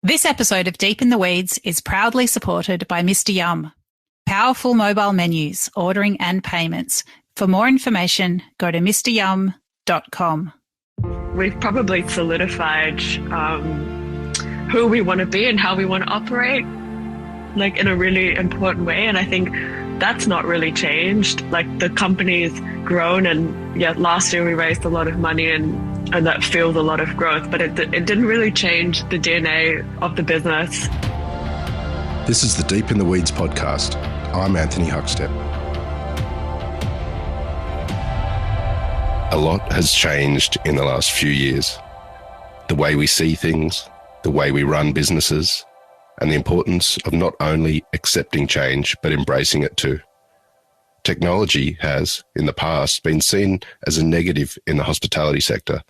This episode of Deep in the Weeds is proudly supported by Mr. Yum. Powerful mobile menus, ordering and payments. For more information, go to mryum.com. We've probably solidified who we want to be and how we want to operate, like in a really important way. And I think that's not really changed. Like the company's grown, and yeah, last year we raised a lot of money and that fueled a lot of growth, but it didn't really change the DNA of the business. This is the Deep in the Weeds podcast. I'm Anthony Huckstep. A lot has changed in the last few years. The way we see things, the way we run businesses, and the importance of not only accepting change, but embracing it too. Technology has, in the past, been seen as a negative in the hospitality sector,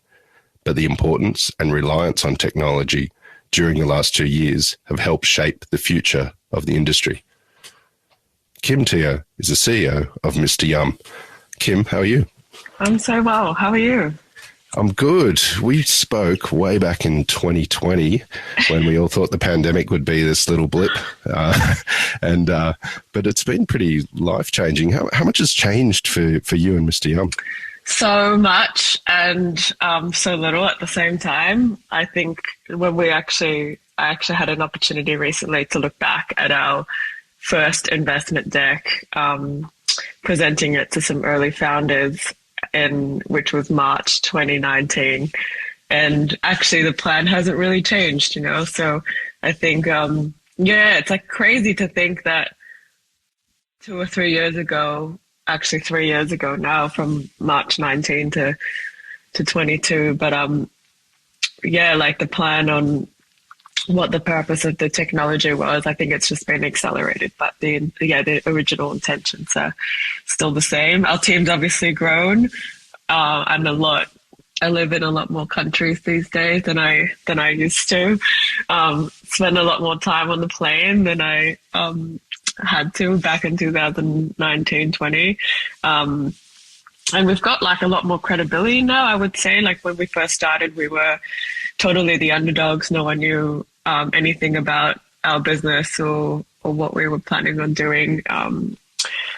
but the importance and reliance on technology during the last 2 years have helped shape the future of the industry. Kim Teo is the CEO of Mr. Yum. Kim, how are you? I'm so well. How are you? I'm good. We spoke way back in 2020 when we all thought the pandemic would be this little blip, but it's been pretty life-changing. How much has changed for you and Mr. Yum? So much and so little at the same time. I think when I actually had an opportunity recently to look back at our first investment deck, presenting it to some early founders, which was March 2019. And actually the plan hasn't really changed, So I think, it's like crazy to think that 2 or 3 years ago, actually 3 years ago now, from March 19 to 22. But like the plan on what the purpose of the technology was, I think it's just been accelerated. But the original intentions are still the same. Our team's obviously grown, and I live in a lot more countries these days than I used to. Spend a lot more time on the plane than I had to back in 2019, 20. And we've got like a lot more credibility now, I would say. Like when we first started, we were totally the underdogs. No one knew anything about our business or what we were planning on doing.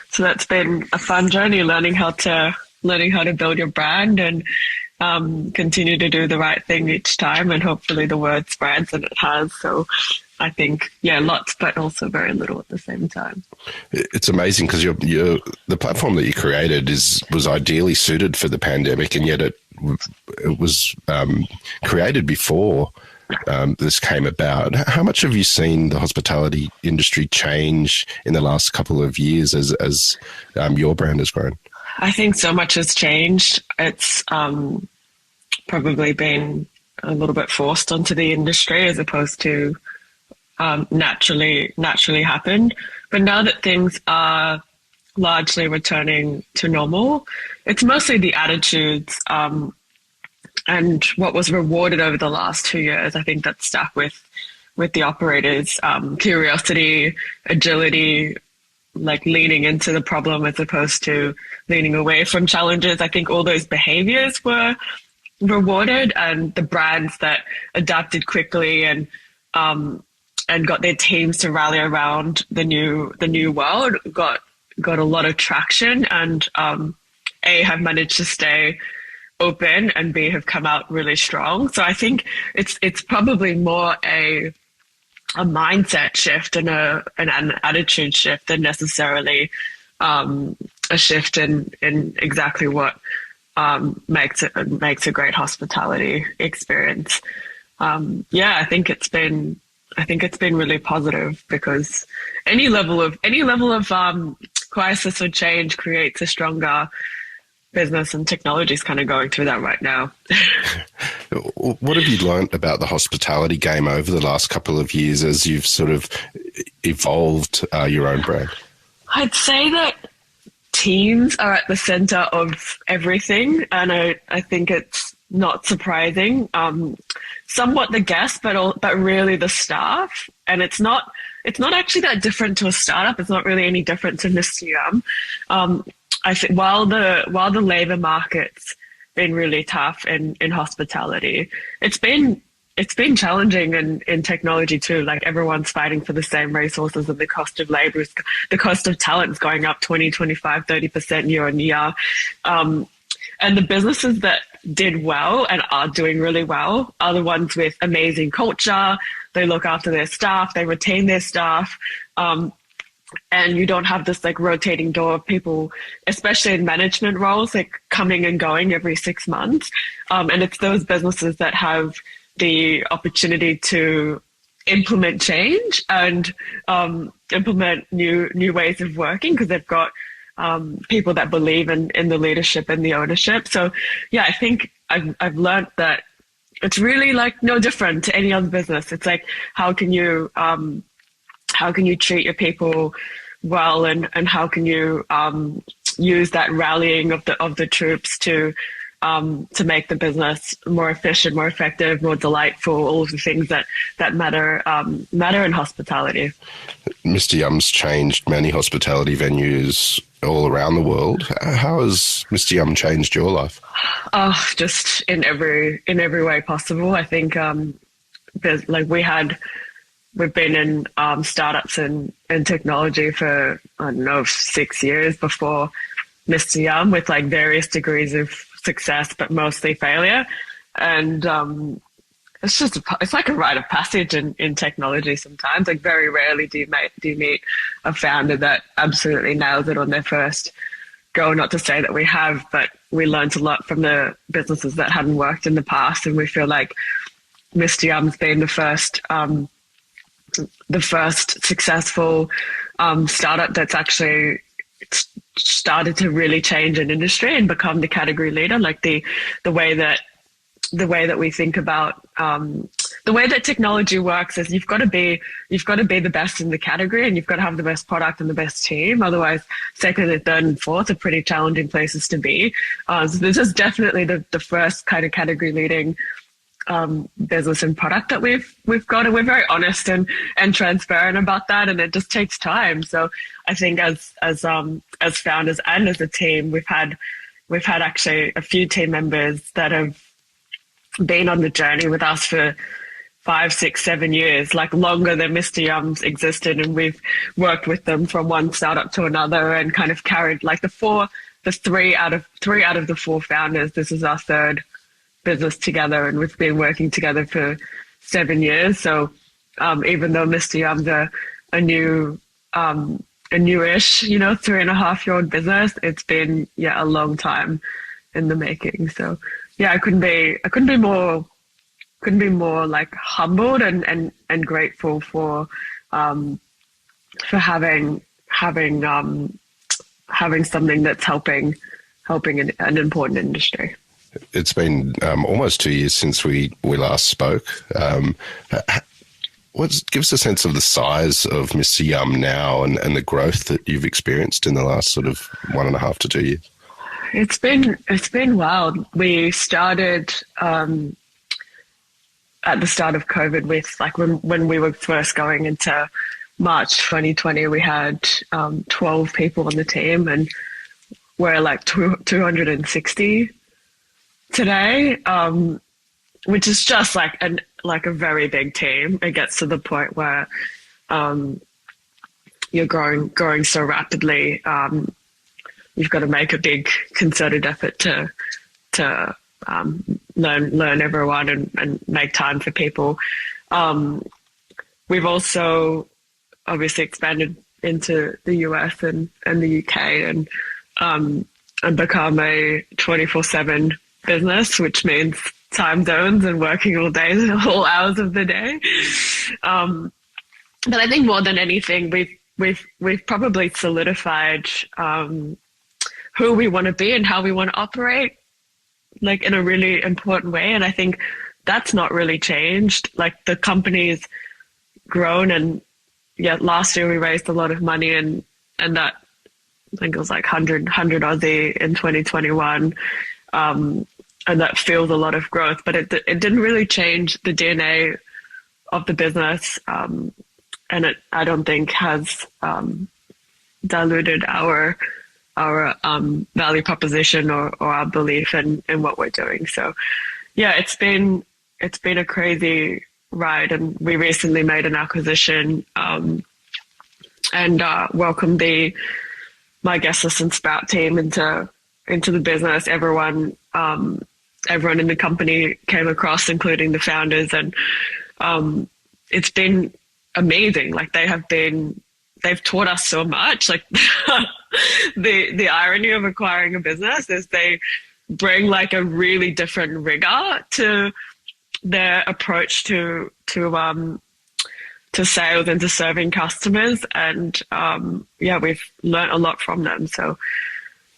So that's been a fun journey, learning how to build your brand and continue to do the right thing each time. And hopefully the word spreads, and it has. So I think, lots, but also very little at the same time. It's amazing because the platform that you created was ideally suited for the pandemic, and yet it was created before this came about. How much have you seen the hospitality industry change in the last couple of years as your brand has grown? I think so much has changed. It's probably been a little bit forced onto the industry as opposed to naturally happened. But now that things are largely returning to normal, it's mostly the attitudes and what was rewarded over the last 2 years. I think that stuck with the operators, curiosity, agility, like leaning into the problem as opposed to leaning away from challenges. I think all those behaviors were rewarded, and the brands that adapted quickly and got their teams to rally around the new world got a lot of traction, and A, have managed to stay open, and B, have come out really strong. So I think it's probably more a mindset shift and an attitude shift than necessarily a shift in exactly what makes a great hospitality experience. I think it's been really positive, because any level of crisis or change creates a stronger business, and technology is kind of going through that right now. What have you learned about the hospitality game over the last couple of years as you've sort of evolved your own brand? I'd say that teams are at the center of everything, and I think it's not surprising. Somewhat the guests, but really the staff, and it's not actually that different to a startup. It's not really any different to Mr. Yum. I think while the labor market's been really tough in hospitality, it's been it's been challenging in technology too. Like everyone's fighting for the same resources, and the cost of labor, the cost of talent is going up 20, 25, 30% year on year. And the businesses that did well and are doing really well are the ones with amazing culture. They look after their staff, they retain their staff. And you don't have this like rotating door of people, especially in management roles, like coming and going every 6 months. And it's those businesses that have the opportunity to implement change and implement new ways of working, because they've got people that believe in the leadership and the ownership. So yeah, I think I've learned that it's really like no different to any other business. It's like, how can you treat your people well, and how can you use that rallying of the troops to make the business more efficient, more effective, more delightful, all of the things that matter in hospitality. Mr. Yum's changed many hospitality venues all around the world. How has Mr. Yum changed your life? Just in every way possible. I think there's like we've been in startups and technology for, I don't know, 6 years before Mr. Yum, with like various degrees of success, but mostly failure. And it's like a rite of passage in technology sometimes. Like very rarely do you meet a founder that absolutely nails it on their first go. Not to say that we have, but we learned a lot from the businesses that hadn't worked in the past. And we feel like Mr. Yum's been the first successful startup that's actually started to really change an industry and become the category leader. Like the way that we think about the way that technology works is you've got to be the best in the category, and you've got to have the best product and the best team. Otherwise, second and third and fourth are pretty challenging places to be. So this is definitely the first kind of category leading business and product that we've got, and we're very honest and transparent about that, and it just takes time. So I think as founders and as a team, we've had actually a few team members that have been on the journey with us for 5, 6, 7 years, like longer than Mr. Yum's existed, and we've worked with them from one startup to another and kind of carried like three out of the 4 founders. This is our third business together, and we've been working together for 7 years. So even though Mr. Yum's a newish, 3.5-year-old business, it's been a long time in the making. So yeah, I couldn't be more like humbled and grateful for having something that's helping an important industry. It's been almost 2 years since we last spoke. Give us a sense of the size of Mr. Yum now and the growth that you've experienced in the last sort of 1.5 to 2 years. It's been wild. We started at the start of COVID with like when we were first going into March 2020, we had 12 people on the team, and we're like 260 today, which is just like a very big team. It gets to the point where you're growing so rapidly. You've got to make a big concerted effort to learn everyone and make time for people. We've also obviously expanded into the US and the UK and become a 24/7 business, which means time zones and working all days, all hours of the day. But I think more than anything, we've probably solidified who we want to be and how we want to operate, like in a really important way. And I think that's not really changed. Like the company's grown, and last year we raised a lot of money, and that I think it was like 100 Aussie in 2021. And that fueled a lot of growth, but it didn't really change the DNA of the business. And it, I don't think, has diluted our value proposition or our belief in what we're doing. So yeah, it's been been a crazy ride, and we recently made an acquisition and welcomed my guestless and Sprout team into the business. Everyone in the company came across, including the founders, and it's been amazing. Like they've taught us so much. Like the irony of acquiring a business is they bring like a really different rigor to their approach to sales and to serving customers. And we've learned a lot from them. So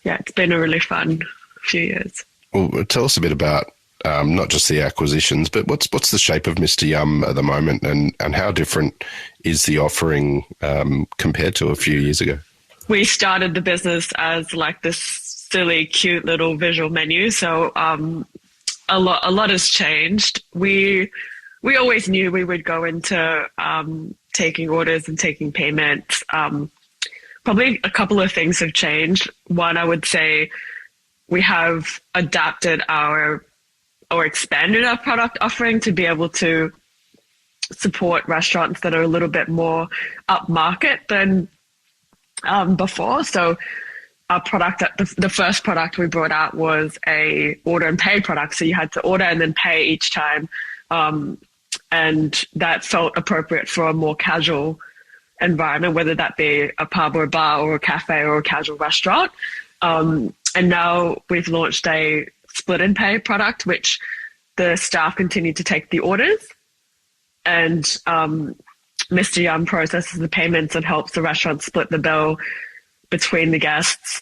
yeah, it's been a really fun few years. Well, tell us a bit about not just the acquisitions, but what's the shape of Mr. Yum at the moment, and how different is the offering compared to a few years ago? We started the business as like this silly, cute little visual menu. So a lot has changed. We always knew we would go into taking orders and taking payments. Probably a couple of things have changed. One, I would say we have adapted or expanded our product offering to be able to support restaurants that are a little bit more upmarket than before. So our product, the first product we brought out was a order and pay product. So you had to order and then pay each time. And that felt appropriate for a more casual environment, whether that be a pub or a bar or a cafe or a casual restaurant. And now we've launched a split and pay product, which the staff continue to take the orders, and Mr. Yum processes the payments and helps the restaurant split the bill between the guests,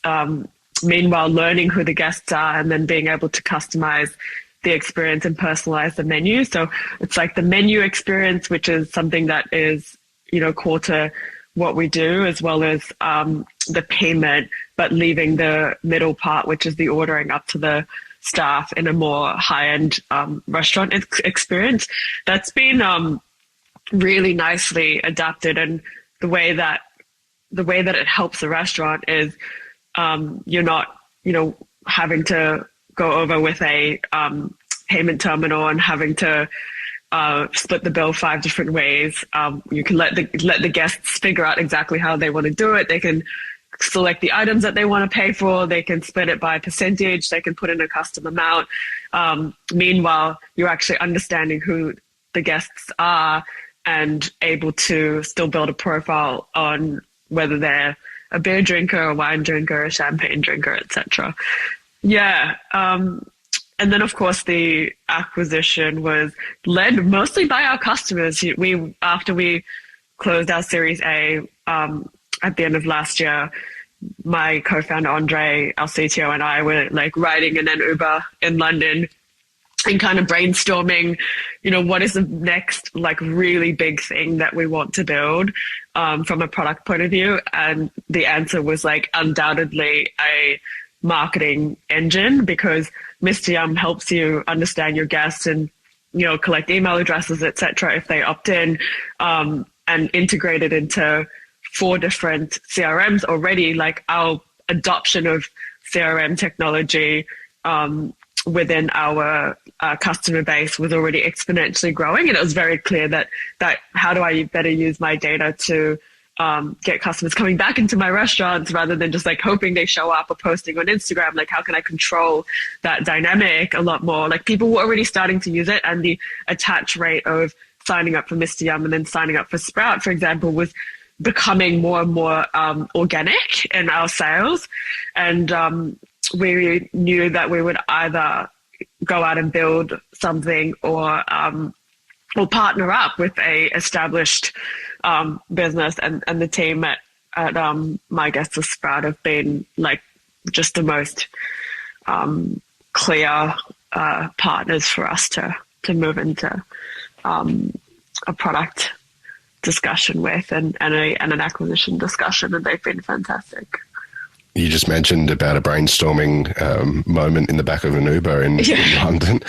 meanwhile learning who the guests are and then being able to customize the experience and personalize the menu. So it's like the menu experience, which is something that is, core to what we do, as well as the payment, but leaving the middle part, which is the ordering, up to the staff in a more high-end restaurant experience. That's been really nicely adapted, and the way that it helps the restaurant is you're not, having to go over with a payment terminal and having to split the bill 5 different ways. You can let the guests figure out exactly how they want to do it. They can select the items that they want to pay for. They can split it by percentage. They can put in a custom amount. Meanwhile, you're actually understanding who the guests are and able to still build a profile on whether they're a beer drinker, a wine drinker, a champagne drinker, etc. Yeah. And then, of course, the acquisition was led mostly by our customers. After we closed our Series A at the end of last year, my co-founder Andre, our CTO, and I were like riding in an Uber in London and kind of brainstorming, what is the next like really big thing that we want to build from a product point of view. And the answer was like undoubtedly a marketing engine, because Mr. Yum helps you understand your guests and, collect email addresses, etc. if they opt in, and integrate it into 4 different CRMs already. Like our adoption of CRM technology within our customer base was already exponentially growing, and it was very clear that how do I better use my data to get customers coming back into my restaurants rather than just like hoping they show up or posting on Instagram. Like, how can I control that dynamic a lot more? Like, people were already starting to use it, and the attach rate of signing up for Mr. Yum and then signing up for Sprout, for example, was becoming more and more organic in our sales. And we knew that we would either go out and build something or partner up with a established business, and the team at My Guestless Sprout have been like just the most clear partners for us to move into a product discussion with and an acquisition discussion, and they've been fantastic. You just mentioned about a brainstorming moment in the back of an Uber in London.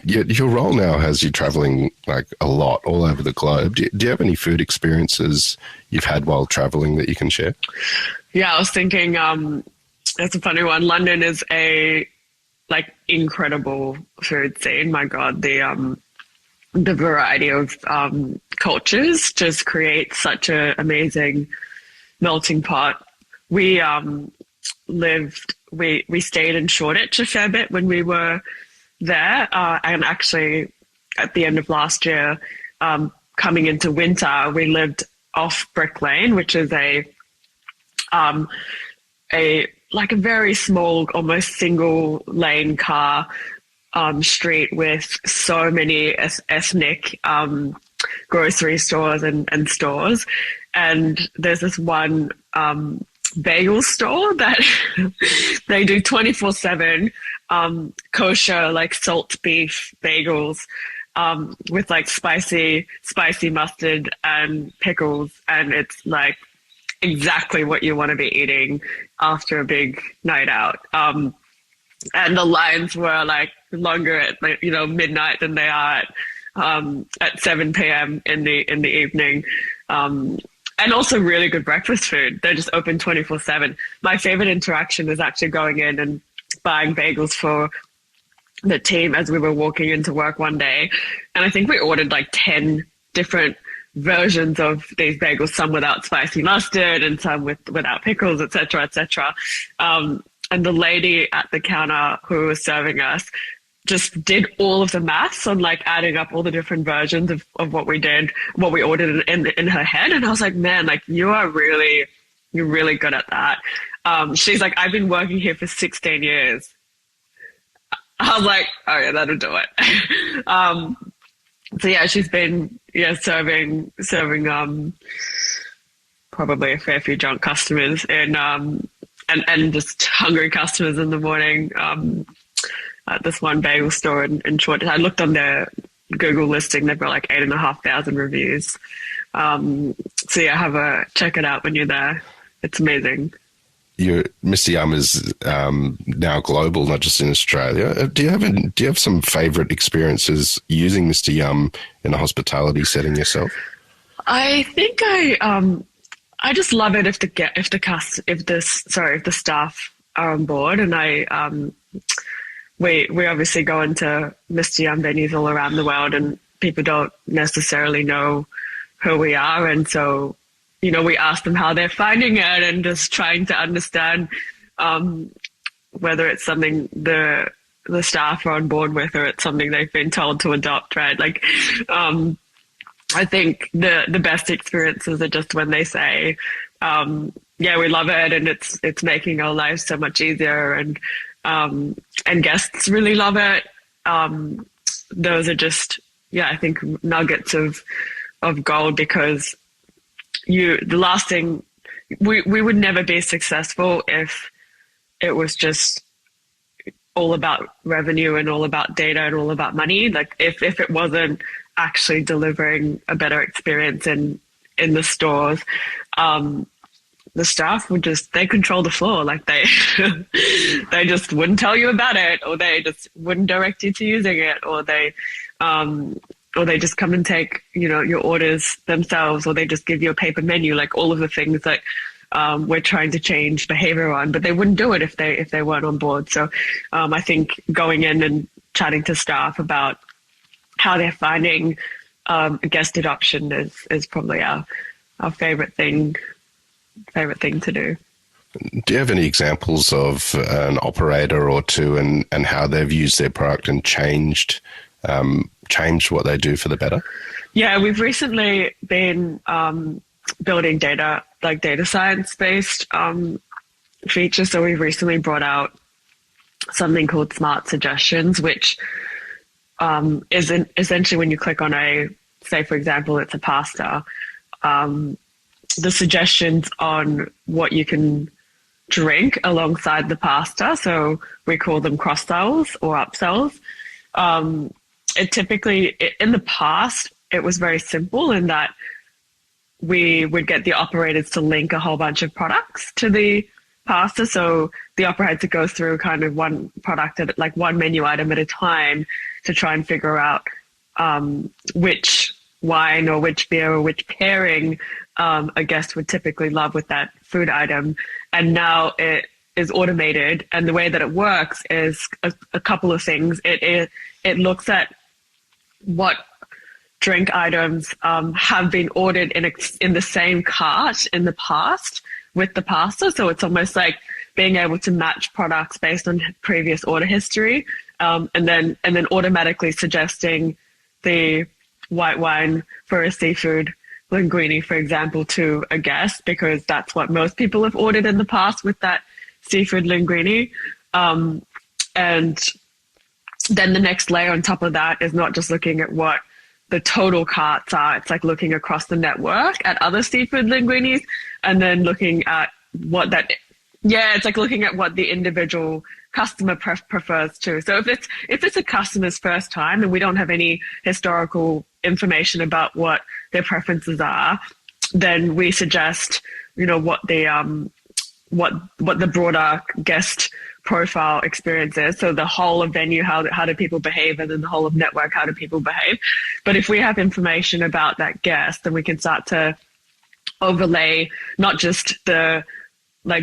Your role now has you traveling like a lot all over the globe. Do you have any food experiences you've had while traveling that you can share? Yeah, I was thinking that's a funny one. London is a like incredible food scene. My God, the variety of cultures just creates such an amazing melting pot. We stayed in Shoreditch a fair bit when we were there, and actually at the end of last year, coming into winter, we lived off Brick Lane, which is a very small, almost single lane car street with so many ethnic grocery stores and stores. And there's this one bagel store that they do 24/7 kosher, like salt beef bagels with like spicy mustard and pickles. And it's like exactly what you want to be eating after a big night out. And the lines were like longer at midnight than they are at 7 p.m. in the evening. And also really good breakfast food. They're just open 24/7. My favorite interaction was actually going in and buying bagels for the team as we were walking into work one day. And I think we ordered like 10 different versions of these bagels, some without spicy mustard and some without pickles, et cetera, et cetera. And the lady at the counter who was serving us just did all of the maths on like adding up all the different versions of what we ordered in her head. And I was like, man, like you're really good at that. She's like, I've been working here for 16 years. I was like, oh yeah, that'll do it. So yeah, she's been serving probably a fair few drunk customers and just hungry customers in the morning at this one bagel store in Shoreditch. I looked on their Google listing; they've got like 8,500 reviews. So yeah, check it out when you're there. It's amazing. Mr. Yum is now global, not just in Australia. Do you have some favourite experiences using Mr. Yum in a hospitality setting yourself? I think I just love it if the staff are on board, and we obviously go into Mr. Yum venues all around the world, and people don't necessarily know who we are, and so we ask them how they're finding it and just trying to understand whether it's something the staff are on board with or it's something they've been told to adopt, right? Like, I think the best experiences are just when they say, yeah, we love it and it's making our lives so much easier, and guests really love it. Those are just, I think nuggets of gold, because the last thing, we would never be successful if it was just all about revenue and all about data and all about money. Like if it wasn't actually delivering a better experience in the stores, the staff they control the floor. Like they just wouldn't tell you about it, or they just wouldn't direct you to using it, or they just come and take, your orders themselves, or they just give you a paper menu, like all of the things that we're trying to change behavior on, but they wouldn't do it if they weren't on board. So I think going in and chatting to staff about how they're finding guest adoption is probably our favorite thing to do. Do you have any examples of an operator or two and how they've used their product and changed what they do for the better? Yeah, we've recently been building data science-based features. So we've recently brought out something called Smart Suggestions, which is essentially when you click on say, for example, it's a pasta, the suggestions on what you can drink alongside the pasta. So we call them cross-sells or upsells. It typically, in the past, it was very simple in that we would get the operators to link a whole bunch of products to the pasta. So the operator had to go through kind of one product like one menu item at a time to try and figure out which wine or which beer or which pairing a guest would typically love with that food item. And now it is automated, and the way that it works is a couple of things. It looks at what drink items have been ordered in the same cart in the past with the pasta. So it's almost like being able to match products based on previous order history, and then automatically suggesting the white wine for a seafood linguine, for example, to a guest, because that's what most people have ordered in the past with that seafood linguine. And then the next layer on top of that is not just looking at what the total carts are. It's like looking across the network at other seafood linguines, and then looking at it's like looking at what the individual customer prefers too. So if it's a customer's first time and we don't have any historical information about what their preferences are, then we suggest, what the broader guest profile experience is. So the whole of venue, how do people behave, and then the whole of network, how do people behave. But if we have information about that guest, then we can start to overlay not just the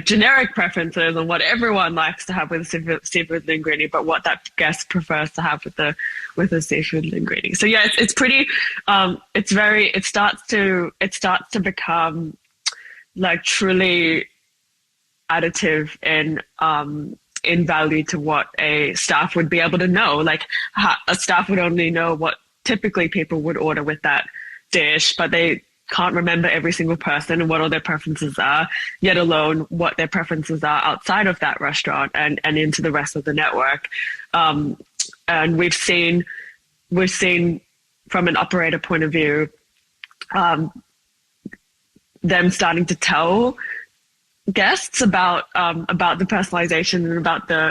generic preferences and what everyone likes to have with a seafood linguine, but what that guest prefers to have with a seafood linguine. So yeah, it's pretty. It starts to become like truly additive in value to what a staff would be able to know. Like a staff would only know what typically people would order with that dish, but they can't remember every single person and what all their preferences are, yet alone what their preferences are outside of that restaurant and into the rest of the network. And we've seen from an operator point of view, them starting to tell guests about the personalization and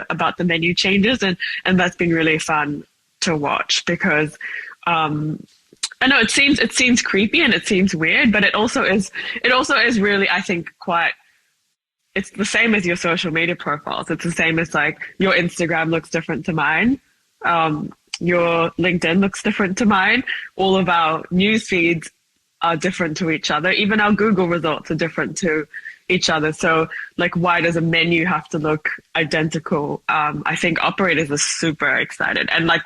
about the menu changes, and that's been really fun to watch, because I know it seems creepy and it seems weird, but it also is really, I think, it's the same as your social media profiles. It's the same as like your Instagram looks different to mine. Your LinkedIn looks different to mine. All of our news feeds are different to each other. Even our Google results are different to each other. So like, why does a menu have to look identical? I think operators are super excited, and like,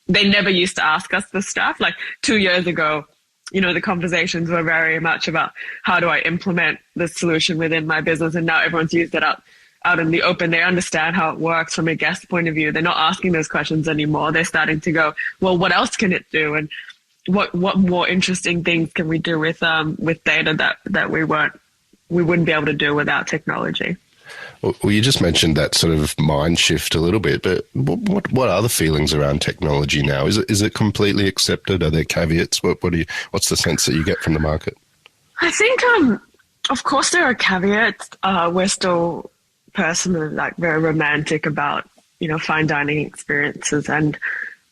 they never used to ask us this stuff. Like 2 years ago, the conversations were very much about how do I implement this solution within my business. And now everyone's used it out in the open. They understand how it works from a guest point of view. They're not asking those questions anymore. They're starting to go, well, what else can it do? And what more interesting things can we do with data that we wouldn't be able to do without technology? Well, you just mentioned that sort of mind shift a little bit, but what are the feelings around technology now? Is it completely accepted? Are there caveats? What's the sense that you get from the market? I think, of course, there are caveats. We're still personally like very romantic about fine dining experiences, and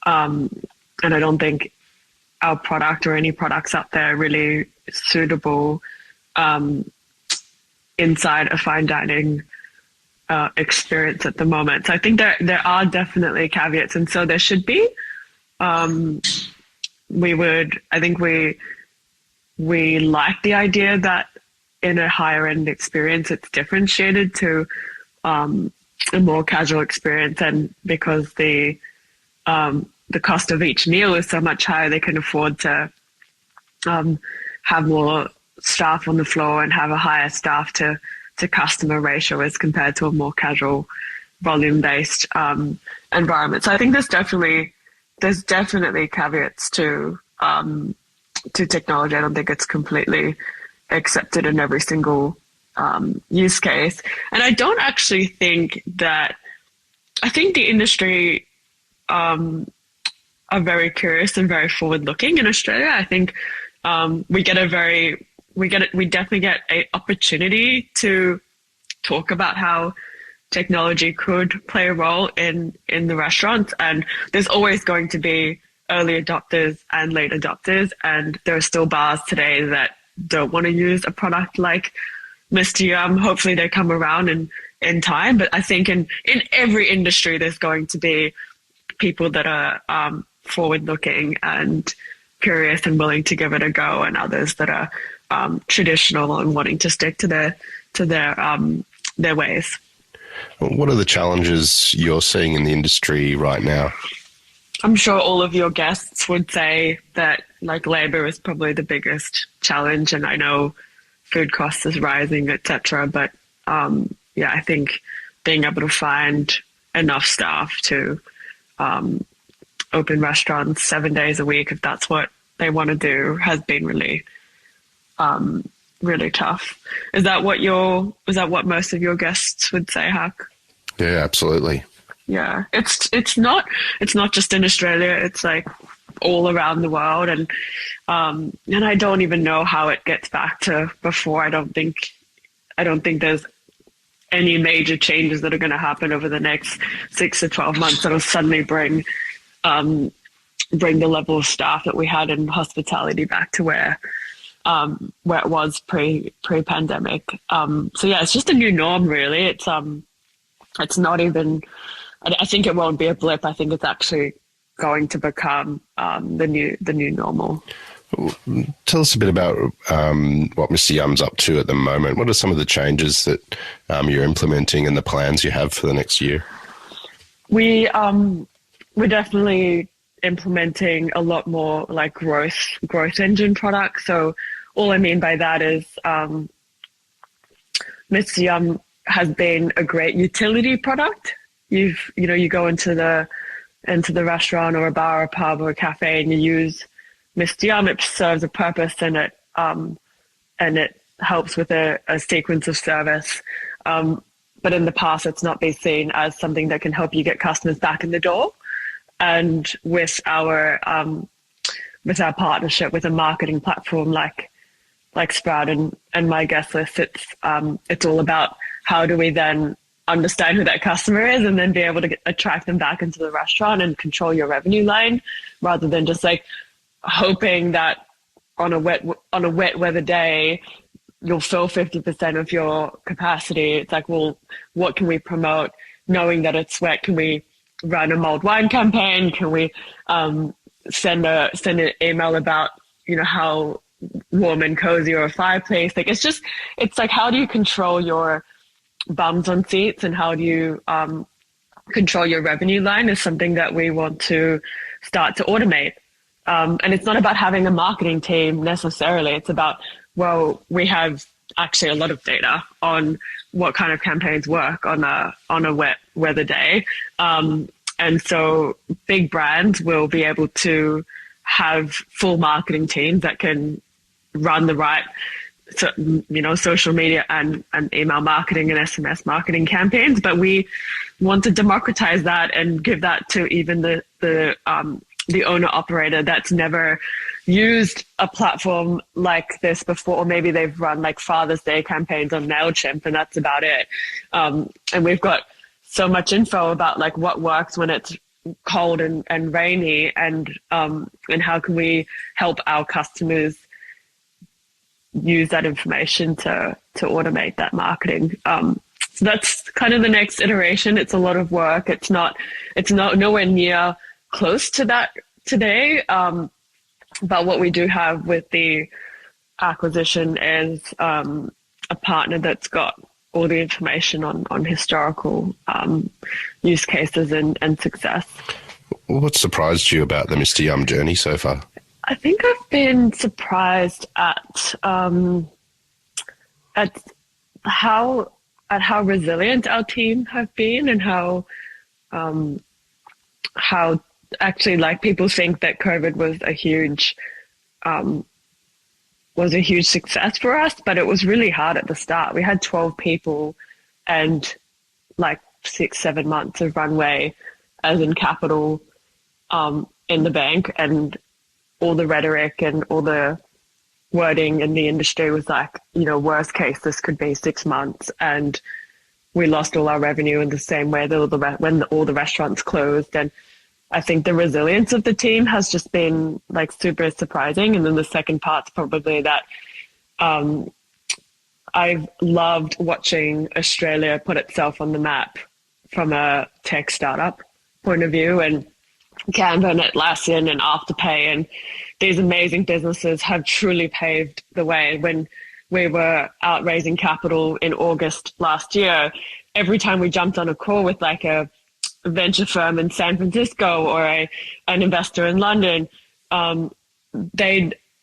I don't think our product or any products out there are really suitable inside a fine dining experience at the moment. So I think there are definitely caveats, and so there should be. I think we like the idea that in a higher end experience, it's differentiated to a more casual experience, and because the cost of each meal is so much higher, they can afford to have more staff on the floor and have a higher staff to customer ratio as compared to a more casual volume-based environment. So I think there's definitely caveats to technology. I don't think it's completely accepted in every single use case. And I don't actually think that, I think the industry are very curious and very forward-looking in Australia. I think we definitely get an opportunity to talk about how technology could play a role in the restaurants. And there's always going to be early adopters and late adopters. And there are still bars today that don't want to use a product like Mr. Yum. Hopefully they come around in time. But I think in every industry, there's going to be people that are forward-looking and curious and willing to give it a go, and others that are traditional and wanting to stick to their ways. What are the challenges you're seeing in the industry right now? I'm sure all of your guests would say that like labor is probably the biggest challenge, and I know food costs is rising, etc. But yeah, I think being able to find enough staff to open restaurants 7 days a week, if that's what they want to do, has been really really tough. Is that what most of your guests would say, Huck? Yeah, absolutely. Yeah, it's not just in Australia. It's like all around the world, and I don't even know how it gets back to before. I don't think there's any major changes that are going to happen over the next 6 to 12 months that'll suddenly bring the level of staff that we had in hospitality back to where it was pre-pandemic. So yeah, it's just a new norm, really. It's not even. I think it won't be a blip. I think it's actually going to become the new normal. Tell us a bit about what Mr. Yum's up to at the moment. What are some of the changes that you're implementing and the plans you have for the next year? We're definitely implementing a lot more like growth engine products. So all I mean by that is Mr. Yum has been a great utility product. You go into the restaurant or a bar or a pub or a cafe and you use Mr. Yum. It serves a purpose, and it helps with a sequence of service. But in the past, it's not been seen as something that can help you get customers back in the door. And with our partnership with a marketing platform like Sprout and my guest list, it's all about how do we then understand who that customer is and then be able to attract them back into the restaurant and control your revenue line, rather than just like hoping that on a wet weather day you'll fill 50% of your capacity. It's like, well, what can we promote knowing that it's wet? Can we run a mulled wine campaign? Can we send an email about how warm and cozy or a fireplace? Like it's like, how do you control your bums on seats, and how do you control your revenue line is something that we want to start to automate. And it's not about having a marketing team necessarily. It's about, well, we have actually a lot of data on what kind of campaigns work on a wet weather day. And so big brands will be able to have full marketing teams that can run the right social media and email marketing and SMS marketing campaigns. But we want to democratize that and give that to even the owner operator that's never used a platform like this before, or maybe they've run like Father's Day campaigns on MailChimp and that's about it. And we've got so much info about like what works when it's cold and rainy, and how can we help our customers use that information to automate that marketing. So that's kind of the next iteration. It's a lot of work. It's not nowhere near close to that today. But what we do have with the acquisition is a partner that's got all the information on historical use cases and success. What surprised you about the Mr. Yum journey so far? I think I've been surprised at how resilient our team have been, and how actually, like, people think that COVID was a huge success for us, but it was really hard at the start. We had 12 people and like 6-7 months of runway, as in capital, in the bank, and all the rhetoric and all the wording in the industry was like, worst case, this could be 6 months. And we lost all our revenue in the same way when all the restaurants closed. And I think the resilience of the team has just been like super surprising. And then the second part's probably that I've loved watching Australia put itself on the map from a tech startup point of view, and Canva and Atlassian and Afterpay and these amazing businesses have truly paved the way. When we were out raising capital in August last year, every time we jumped on a call with like a venture firm in San Francisco or an investor in London,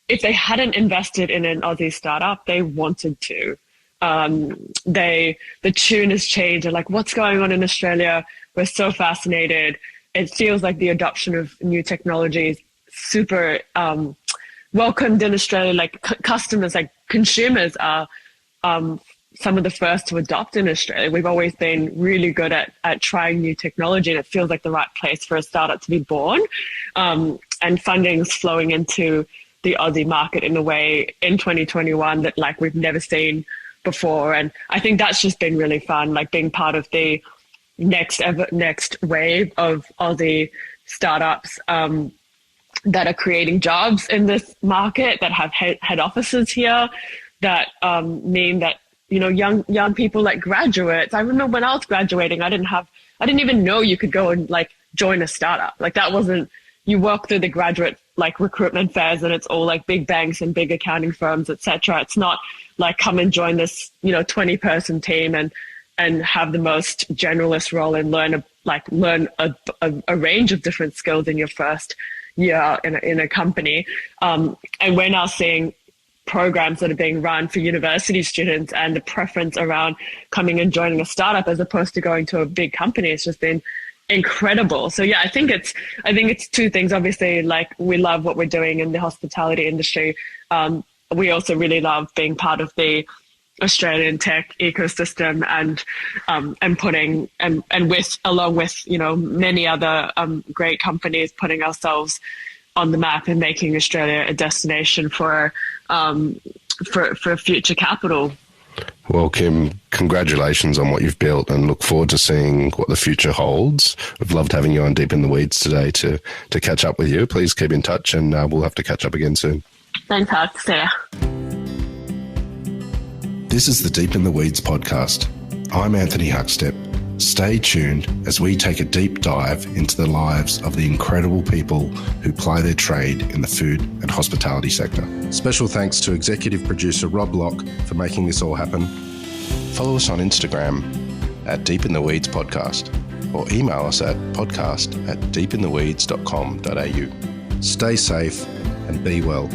if they hadn't invested in an Aussie startup, they wanted to. The tune has changed. They're like, what's going on in Australia? We're so fascinated. It feels like the adoption of new technology is super welcomed in Australia. Like customers, like consumers are some of the first to adopt in Australia. We've always been really good at trying new technology, and it feels like the right place for a startup to be born. And funding is flowing into the Aussie market in a way in 2021 that like we've never seen before. And I think that's just been really fun, like being part of the next wave of Aussie startups that are creating jobs in this market, that have head offices here, that mean that, you know, young people like graduates. I remember when I was graduating, I didn't even know you could go and like join a startup. Like that wasn't, you walk through the graduate like recruitment fairs and it's all like big banks and big accounting firms, etc. It's not like come and join this, you know, 20-person team and have the most generalist role and learn a range of different skills in your first year in a company. And we're now seeing programs that are being run for university students, and the preference around coming and joining a startup as opposed to going to a big company has just been incredible. So yeah, I think it's two things. Obviously, like we love what we're doing in the hospitality industry. We also really love being part of the Australian tech ecosystem and putting and with along with, you know, many other great companies, putting ourselves on the map and making Australia a destination for future capital. Well, Kim, congratulations on what you've built, and look forward to seeing what the future holds. We've loved having you on Deep in the Weeds today to catch up with you. Please keep in touch, and we'll have to catch up again soon. Thanks, Huck. See ya. This is the Deep in the Weeds podcast. I'm Anthony Huckstep. Stay tuned as we take a deep dive into the lives of the incredible people who ply their trade in the food and hospitality sector. Special thanks to executive producer Rob Locke for making this all happen. Follow us on Instagram at Deep in the Weeds Podcast, or email us at podcast@deepintheweeds.com.au. Stay safe and be well.